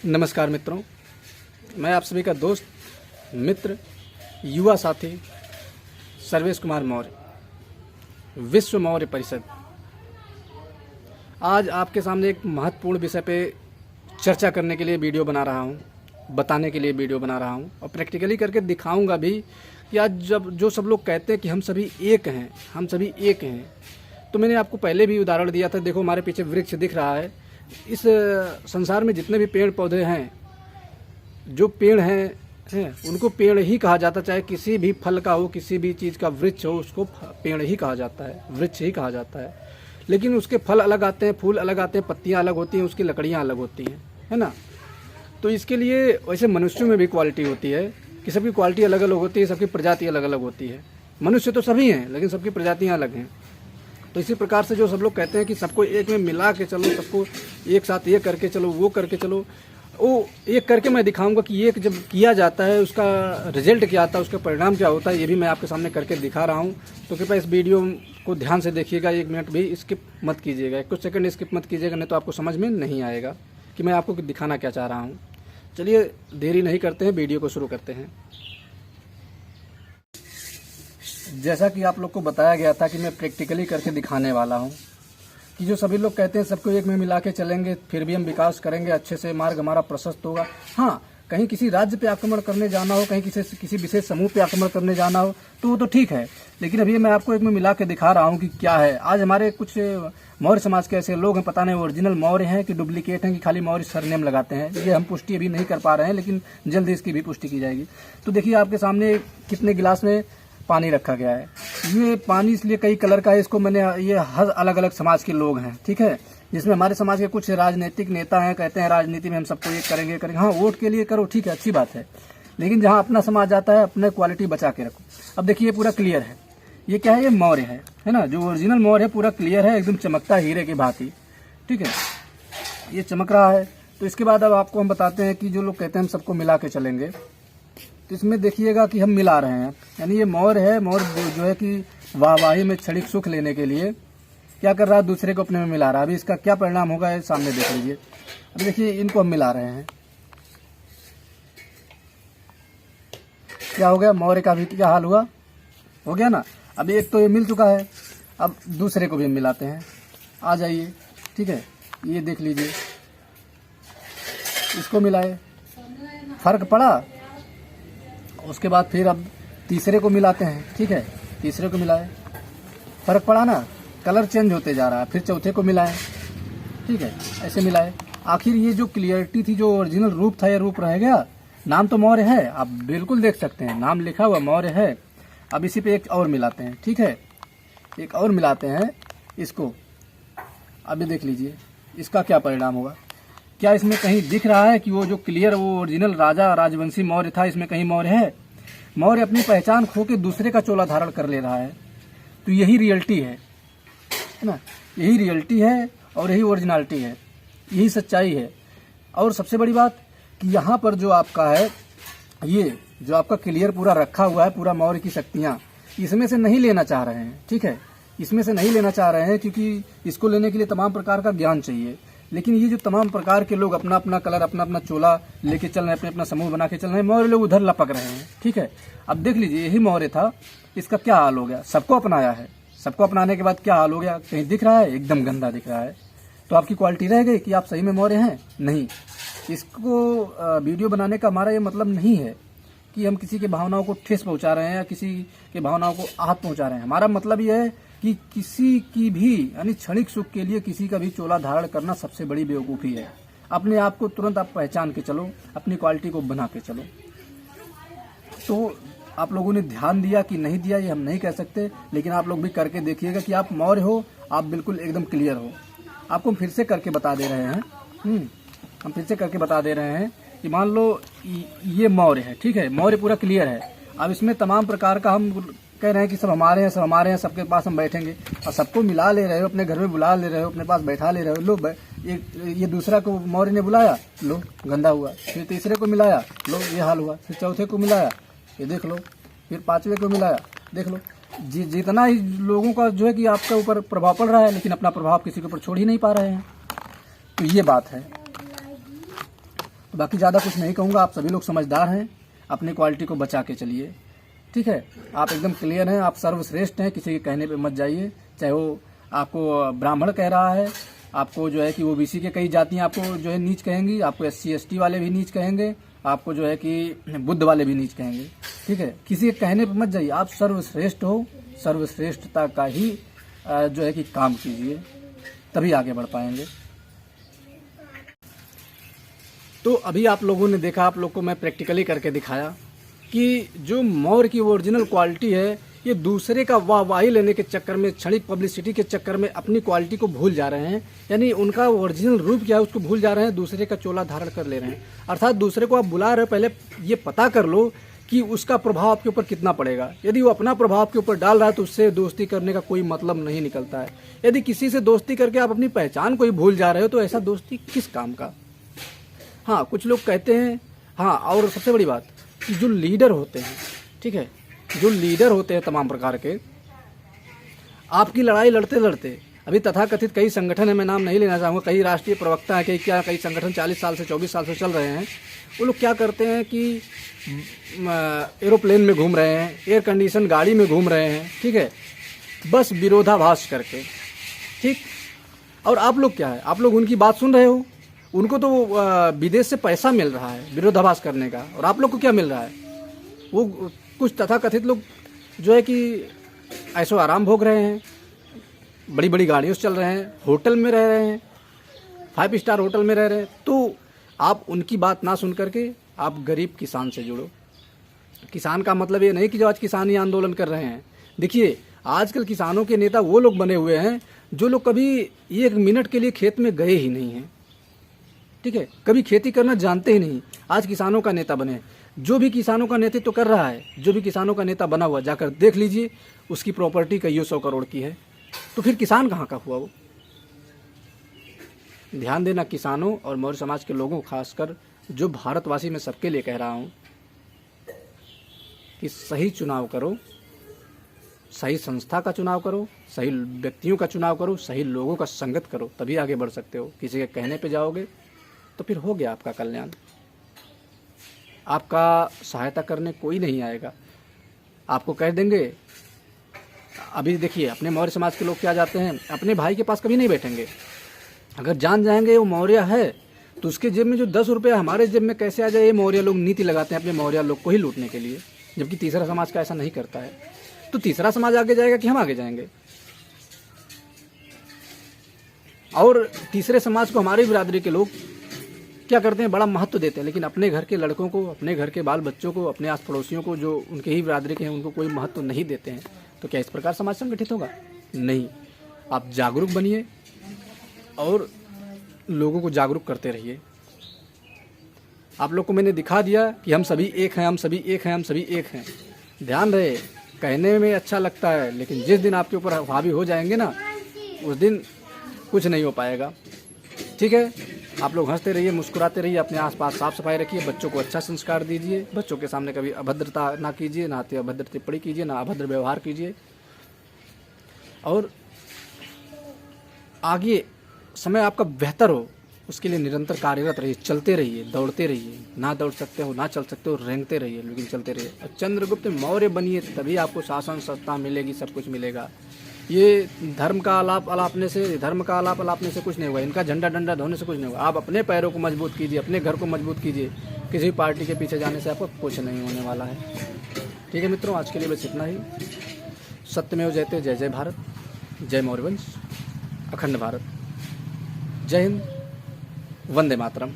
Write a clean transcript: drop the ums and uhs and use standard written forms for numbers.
नमस्कार मित्रों, मैं आप सभी का दोस्त, मित्र, युवा साथी सर्वेश कुमार मौर्य, विश्व मौर्य परिषद। आज आपके सामने एक महत्वपूर्ण विषय पे चर्चा करने के लिए वीडियो बना रहा हूँ, बताने के लिए वीडियो बना रहा हूँ और प्रैक्टिकली करके दिखाऊंगा भी कि आज जब जो सब लोग कहते हैं कि हम सभी एक हैं, तो मैंने आपको पहले भी उदाहरण दिया था। देखो, हमारे पीछे वृक्ष दिख रहा है। इस संसार में जितने भी पेड़ पौधे हैं, जो पेड़ हैं उनको पेड़ ही कहा जाता है। चाहे किसी भी फल का हो, किसी भी चीज़ का वृक्ष हो, उसको पेड़ ही कहा जाता है, वृक्ष ही कहा जाता है। लेकिन उसके फल अलग आते हैं, फूल अलग आते हैं, पत्तियां अलग होती हैं, उसकी लकड़ियां अलग होती हैं, है ना। तो इसके लिए वैसे मनुष्यों में भी क्वालिटी होती है कि सबकी क्वालिटी अलग अलग होती है, सबकी प्रजाति अलग अलग होती है। मनुष्य तो सभी हैं, लेकिन सबकी प्रजातियाँ अलग हैं। तो इसी प्रकार से जो सब लोग कहते हैं कि सबको एक में मिला के चलो, सबको एक साथ ये करके चलो, वो करके चलो, वो एक करके मैं दिखाऊंगा कि एक जब किया जाता है उसका रिजल्ट क्या आता है, उसका परिणाम क्या होता है, ये भी मैं आपके सामने करके दिखा रहा हूँ। तो कृपया इस वीडियो को ध्यान से देखिएगा, 1 मिनट भी स्किप मत कीजिएगा, कुछ सेकंड स्किप मत कीजिएगा, नहीं तो आपको समझ में नहीं आएगा कि मैं आपको दिखाना क्या चाह रहा हूँ। चलिए देरी नहीं करते हैं, वीडियो को शुरू करते हैं। जैसा कि आप लोग को बताया गया था कि मैं प्रैक्टिकली करके दिखाने वाला हूं कि जो सभी लोग कहते हैं सबको एक में मिला के चलेंगे, फिर भी हम विकास करेंगे, अच्छे से मार्ग हमारा प्रशस्त होगा। हाँ, कहीं किसी राज्य पे आक्रमण करने जाना हो, कहीं किसी विशेष समूह पे आक्रमण करने जाना हो तो वो तो ठीक है, लेकिन अभी मैं आपको एक में मिला के दिखा रहा हूँ कि क्या है। आज हमारे कुछ मौर्य समाज के ऐसे लोग हैं, पता नहीं ओरिजिनल मौर्य हैं कि डुप्लीकेट हैं कि खाली मौर्य सरनेम लगाते हैं। ये हम पुष्टि अभी नहीं कर पा रहे हैं, लेकिन जल्दी इसकी भी पुष्टि की जाएगी। तो देखिए, आपके सामने कितने गिलास में पानी रखा गया है। ये पानी इसलिए कई कलर का है, इसको मैंने ये हर अलग अलग समाज के लोग हैं, ठीक है, जिसमें हमारे समाज के कुछ राजनीतिक नेता हैं, कहते हैं राजनीति में हम सबको एक करेंगे। हाँ, वोट के लिए करो, ठीक है, अच्छी बात है, लेकिन जहाँ अपना समाज आता है अपने क्वालिटी बचा के रखो। अब देखिए, पूरा क्लियर है, ये क्या है, ये मौर्य है ना, जो ओरिजिनल मौर्य है, पूरा क्लियर है, एकदम चमकता हीरे की भांति, ठीक है, ये चमक रहा है। तो इसके बाद अब आपको हम बताते हैं कि जो लोग कहते हैं हम सबको मिला के चलेंगे, तो इसमें देखिएगा कि हम मिला रहे हैं, यानी ये मौर्य है। मौर्य जो है कि वाहवाही में क्षणिक सुख लेने के लिए क्या कर रहा है, दूसरे को अपने में मिला रहा है। अभी इसका क्या परिणाम होगा, ये सामने देख लीजिए। अब देखिए, इनको हम मिला रहे हैं, क्या हो गया, मौर्य का भी क्या हाल हुआ, हो गया ना। अब एक तो ये मिल चुका है, अब दूसरे को भी हम मिलाते हैं। आ जाइए, ठीक है, ये देख लीजिए, इसको मिलाए, फर्क पड़ा। उसके बाद फिर अब तीसरे को मिलाते हैं, ठीक है, तीसरे को मिलाए, फर्क पड़ा ना, कलर चेंज होते जा रहा है। फिर चौथे को मिलाए, ठीक है, ऐसे मिलाए। आखिर ये जो क्लियरिटी थी, जो ओरिजिनल रूप था, ये रूप रह गया। नाम तो मौर्य है, आप बिल्कुल देख सकते हैं, नाम लिखा हुआ मौर्य है। अब इसी पे एक और मिलाते हैं, ठीक है, एक और मिलाते हैं इसको। अभी देख लीजिए इसका क्या परिणाम होगा। क्या इसमें कहीं दिख रहा है कि वो जो क्लियर, वो ओरिजिनल राजा राजवंशी मौर्य था, इसमें कहीं मौर्य है? मौर्य अपनी पहचान खो के दूसरे का चोला धारण कर ले रहा है। तो यही रियलिटी है ना, यही रियलिटी है और यही ओरिजिनलिटी है, यही सच्चाई है। और सबसे बड़ी बात कि यहाँ पर जो आपका है, ये जो आपका क्लियर पूरा रखा हुआ है, पूरा मौर्य की शक्तियाँ, इसमें से नहीं लेना चाह रहे हैं, ठीक है, इसमें से नहीं लेना चाह रहे हैं, क्योंकि इसको लेने के लिए तमाम प्रकार का ज्ञान चाहिए। लेकिन ये जो तमाम प्रकार के लोग अपना अपना कलर, अपना अपना चोला लेके चल रहे हैं, अपने अपना समूह बना के चल रहे हैं, मौर्य लोग उधर लपक रहे हैं, ठीक है। अब देख लीजिए, यही मौर्य था, इसका क्या हाल हो गया, सबको अपनाया है, सबको अपनाने के बाद क्या हाल हो गया, कहीं दिख रहा है, एकदम गंदा दिख रहा है। तो आपकी क्वालिटी रह गई कि आप सही में मौर्य हैं? नहीं। इसको वीडियो बनाने का हमारा ये मतलब नहीं है कि हम किसी के भावनाओं को ठेस पहुंचा रहे हैं या किसी के भावनाओं को आहत पहुंचा रहे हैं। हमारा मतलब ये है कि किसी की भी, यानी क्षणिक सुख के लिए किसी का भी चोला धारण करना सबसे बड़ी बेवकूफ़ी है। अपने आप को तुरंत आप पहचान के चलो, अपनी क्वालिटी को बना के चलो। तो आप लोगों ने ध्यान दिया कि नहीं दिया, ये हम नहीं कह सकते, लेकिन आप लोग भी करके देखिएगा कि आप मौर्य हो, आप बिल्कुल एकदम क्लियर हो। आपको हम फिर से करके बता दे रहे हैं, हम फिर से करके बता दे रहे हैं कि मान लो ये मौर्य है, ठीक है, मौर्य पूरा क्लियर है। अब इसमें तमाम प्रकार का हम कह रहे हैं कि सब हमारे हैं, सब हमारे हैं, सबके पास हम बैठेंगे, और सबको मिला ले रहे हो, अपने घर में बुला ले रहे हो, अपने पास बैठा ले रहे हो। लो, ये दूसरा को मौर्य ने बुलाया, लो गंदा हुआ। फिर तीसरे को मिलाया, लो ये हाल हुआ। फिर चौथे को मिलाया, ये देख लो। फिर पांचवे को मिलाया, देख लो। जितना ही लोगों का जो है कि आपके ऊपर प्रभाव पड़ रहा है, लेकिन अपना प्रभाव किसी के ऊपर छोड़ ही नहीं पा रहे हैं। तो ये बात है। तो बाकी ज़्यादा कुछ नहीं कहूँगा, आप सभी लोग समझदार हैं, अपनी क्वालिटी को बचा के चलिए, ठीक है। आप एकदम क्लियर हैं, आप सर्वश्रेष्ठ हैं, किसी के कहने पे मत जाइए, चाहे वो आपको ब्राह्मण कह रहा है, आपको जो है कि ओबीसी के कई जातियां आपको जो है नीच कहेंगी, आपको SC ST वाले भी नीच कहेंगे, आपको जो है कि बुद्ध वाले भी नीच कहेंगे, ठीक है। किसी के कहने पे मत जाइए, आप सर्वश्रेष्ठ हो, सर्वश्रेष्ठता का ही जो है कि काम कीजिए, तभी आगे बढ़ पाएंगे। तो अभी आप लोगों ने देखा, आप लोग को मैं प्रैक्टिकली करके दिखाया कि जो मौर्य की ओरिजिनल क्वालिटी है, ये दूसरे का वाहवाही लेने के चक्कर में, क्षणिक पब्लिसिटी के चक्कर में अपनी क्वालिटी को भूल जा रहे हैं। यानी उनका ओरिजिनल रूप क्या है उसको भूल जा रहे हैं, दूसरे का चोला धारण कर ले रहे हैं। अर्थात दूसरे को आप बुला रहे हो, पहले ये पता कर लो कि उसका प्रभाव आपके ऊपर कितना पड़ेगा। यदि वो अपना प्रभाव आपके ऊपर डाल रहा है तो उससे दोस्ती करने का कोई मतलब नहीं निकलता है। यदि किसी से दोस्ती करके आप अपनी पहचान को ही भूल जा रहे हो तो ऐसा दोस्ती किस काम का। हाँ, कुछ लोग कहते हैं, हाँ, और सबसे बड़ी बात कि जो लीडर होते हैं, ठीक है, जो लीडर होते हैं तमाम प्रकार के, आपकी लड़ाई लड़ते लड़ते, अभी तथाकथित कई संगठन है, मैं नाम नहीं लेना चाहूँगा, कई राष्ट्रीय प्रवक्ता हैं, कई संगठन 40 साल से 24 साल से चल रहे हैं। वो लोग क्या करते हैं कि एरोप्लेन में घूम रहे हैं, एयर कंडीशन गाड़ी में घूम रहे हैं, ठीक है, बस विरोधाभास करके, ठीक। और आप लोग क्या है, आप लोग उनकी बात सुन रहे हो, उनको तो विदेश से पैसा मिल रहा है विरोधाभास करने का, और आप लोग को क्या मिल रहा है, वो कुछ तथाकथित लोग जो है कि ऐसो आराम भोग रहे हैं, बड़ी बड़ी गाड़ियों से चल रहे हैं, होटल में रह रहे हैं, 5 स्टार होटल में रह रहे हैं। तो आप उनकी बात ना सुन करके आप गरीब किसान से जुड़ो। किसान का मतलब ये नहीं कि जो आज किसानी आंदोलन कर रहे हैं। देखिए, आजकल किसानों के नेता वो लोग बने हुए हैं जो लोग कभी 1 मिनट के लिए खेत में गए ही नहीं हैं, ठीक है, कभी खेती करना जानते ही नहीं, आज किसानों का नेता बने। जो भी किसानों का नेतृत्व तो कर रहा है, जो भी किसानों का नेता बना हुआ, जाकर देख लीजिए, उसकी प्रॉपर्टी कईयों 100 करोड़ की है। तो फिर किसान कहाँ का हुआ वो। ध्यान देना किसानों और मौर्य समाज के लोगों, खासकर जो भारतवासी, मैं सबके लिए कह रहा हूँ कि सही चुनाव करो, सही संस्था का चुनाव करो, सही व्यक्तियों का चुनाव करो, सही लोगों का संगत करो, तभी आगे बढ़ सकते हो। किसी के कहने पे जाओगे तो फिर हो गया आपका कल्याण, आपका सहायता करने कोई नहीं आएगा। आपको कह देंगे, अभी देखिए अपने मौर्य समाज के लोग क्या जाते हैं, अपने भाई के पास कभी नहीं बैठेंगे। अगर जान जाएंगे वो मौर्य है तो उसके जेब में जो 10 रुपये हमारे जेब में कैसे आ जाए, ये मौर्य लोग नीति लगाते हैं अपने मौर्य लोग को ही लूटने के लिए। जबकि तीसरा समाज का ऐसा नहीं करता है। तो तीसरा समाज आगे जाएगा कि हम आगे जाएंगे। और तीसरे समाज को हमारी बिरादरी के लोग क्या करते हैं, बड़ा महत्व देते हैं, लेकिन अपने घर के लड़कों को, अपने घर के बाल बच्चों को, अपने आस पड़ोसियों को जो उनके ही बिरादरी के हैं उनको कोई महत्व नहीं देते हैं। तो क्या इस प्रकार समाज संगठित होगा? नहीं। आप जागरूक बनिए और लोगों को जागरूक करते रहिए। आप लोग को मैंने दिखा दिया कि हम सभी एक हैं, हम सभी एक हैं, हम सभी एक हैं। ध्यान रहे, कहने में अच्छा लगता है, लेकिन जिस दिन आपके ऊपर हावी हो जाएंगे ना, उस दिन कुछ नहीं हो पाएगा। ठीक है, आप लोग हंसते रहिए, मुस्कुराते रहिए, अपने आसपास साफ सफाई रखिए, बच्चों को अच्छा संस्कार दीजिए, बच्चों के सामने कभी अभद्रता ना कीजिए, ना अभद्र टिप्पणी कीजिए, ना अभद्र व्यवहार कीजिए। और आगे समय आपका बेहतर हो उसके लिए निरंतर कार्यरत रहिए, चलते रहिए, दौड़ते रहिए। ना दौड़ सकते हो, ना चल सकते हो, रेंगते रहिए, लेकिन चलते रहिए। और चंद्रगुप्त मौर्य बनिए, तभी आपको शासन सत्ता मिलेगी, सब कुछ मिलेगा। ये धर्म का आलाप अलापने से कुछ नहीं होगा, इनका झंडा डंडा धोने से कुछ नहीं होगा। आप अपने पैरों को मजबूत कीजिए, अपने घर को मजबूत कीजिए। किसी पार्टी के पीछे जाने से आपको कुछ नहीं होने वाला है। ठीक है मित्रों, आज के लिए बस इतना ही। सत्यमेव जयते। जय जय भारत, जय मौर्यवंश, अखंड भारत। जय हिंद, वंदे मातरम।